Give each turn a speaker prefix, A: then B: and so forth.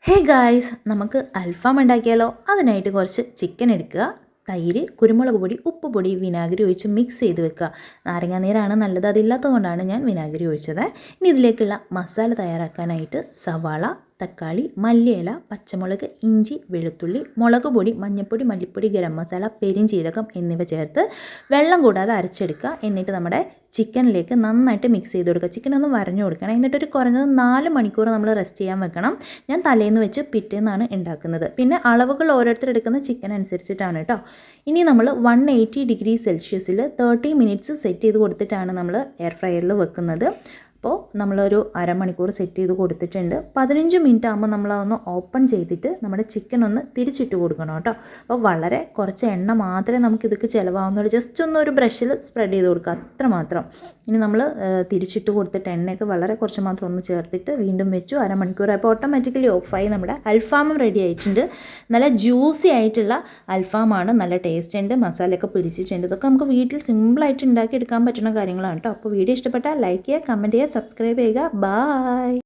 A: Hey guys, നമുക്ക് അൽഫാം ഉണ്ടാക്കിയാലോ? അതിനായിട്ട് കുറച്ച് ചിക്കൻ എടുക്കുക, തൈര്, കുരുമുളക് പൊടി, ഉപ്പ് പൊടി, വിനാഗിരി ഒഴിച്ച് മിക്സ് ചെയ്ത് വെക്കുക. നാരങ്ങാനീരാണ് നല്ലത്, അതില്ലാത്തതുകൊണ്ടാണ് ഞാൻ വിനാഗിരി ഒഴിച്ചത്. ഇനി ഇതിലേക്കുള്ള മസാല തയ്യാറാക്കാനായിട്ട് സവാള, തക്കാളി, മല്ലിയില, പച്ചമുളക്, ഇഞ്ചി, വെളുത്തുള്ളി, മുളക് പൊടി, മഞ്ഞൾപ്പൊടി, മല്ലിപ്പൊടി, ഗരം മസാല, പെരിഞ്ചീരകം എന്നിവ ചേർത്ത് വെള്ളം കൂടാതെ അരച്ചെടുക്കുക. എന്നിട്ട് നമ്മുടെ ചിക്കനിലേക്ക് നന്നായിട്ട് മിക്സ് ചെയ്ത് കൊടുക്കുക. ചിക്കൻ ഒന്ന് വരഞ്ഞു കൊടുക്കണം. എന്നിട്ടൊരു കുറഞ്ഞത് 4 മണിക്കൂർ നമ്മൾ റെസ്റ്റ് ചെയ്യാൻ വെക്കണം. ഞാൻ തലേന്ന് വെച്ച് പിറ്റേന്നാണ് ഉണ്ടാക്കുന്നത്. പിന്നെ അളവുകൾ ഓരോരുത്തർ എടുക്കുന്ന ചിക്കൻ അനുസരിച്ചിട്ടാണ് കേട്ടോ. ഇനി നമ്മൾ 180°C 30 മിനിറ്റ്സ് സെറ്റ് ചെയ്ത് കൊടുത്തിട്ടാണ് നമ്മൾ എയർ ഫ്രയറിൽ വെക്കുന്നത്. അപ്പോൾ നമ്മളൊരു അരമണിക്കൂർ സെറ്റ് ചെയ്ത് കൊടുത്തിട്ടുണ്ട്. 15 മിനിറ്റ് ആകുമ്പോൾ നമ്മളതൊന്ന് ഓപ്പൺ ചെയ്തിട്ട് നമ്മുടെ ചിക്കൻ ഒന്ന് തിരിച്ചിട്ട് കൊടുക്കണം കേട്ടോ. അപ്പോൾ വളരെ കുറച്ച് എണ്ണ മാത്രമേ നമുക്കിതൊക്കെ ചിലവാകുന്നുള്ളൂ. ജസ്റ്റ് ഒന്ന് ഒരു ബ്രഷിൽ സ്പ്രെഡ് ചെയ്ത് കൊടുക്കുക, അത്ര മാത്രം. ഇനി നമ്മൾ തിരിച്ചിട്ട് കൊടുത്തിട്ട് എണ്ണയൊക്കെ വളരെ കുറച്ച് മാത്രം ഒന്ന് ചേർത്തിട്ട് വീണ്ടും വെച്ചു. അരമണിക്കൂർ അപ്പോൾ ഓട്ടോമാറ്റിക്കലി ഓഫായി നമ്മുടെ അൽഫാമും റെഡി ആയിട്ടുണ്ട്. നല്ല ജ്യൂസി ആയിട്ടുള്ള അൽഫാമാണ്, നല്ല ടേസ്റ്റ് ഉണ്ട്, മസാലയൊക്കെ പിടിച്ചിട്ടുണ്ട്. ഇതൊക്കെ നമുക്ക് വീട്ടിൽ സിമ്പിളായിട്ട് ഉണ്ടാക്കിയെടുക്കാൻ പറ്റുന്ന കാര്യങ്ങളാണ് കേട്ടോ. അപ്പോൾ വീഡിയോ ഇഷ്ടപ്പെട്ടാൽ ലൈക്ക് ചെയ്യുക, കമൻറ്റ് ചെയ്യുക, സബ്സ്ക്രൈബ് ചെയ്യുക. ബൈ.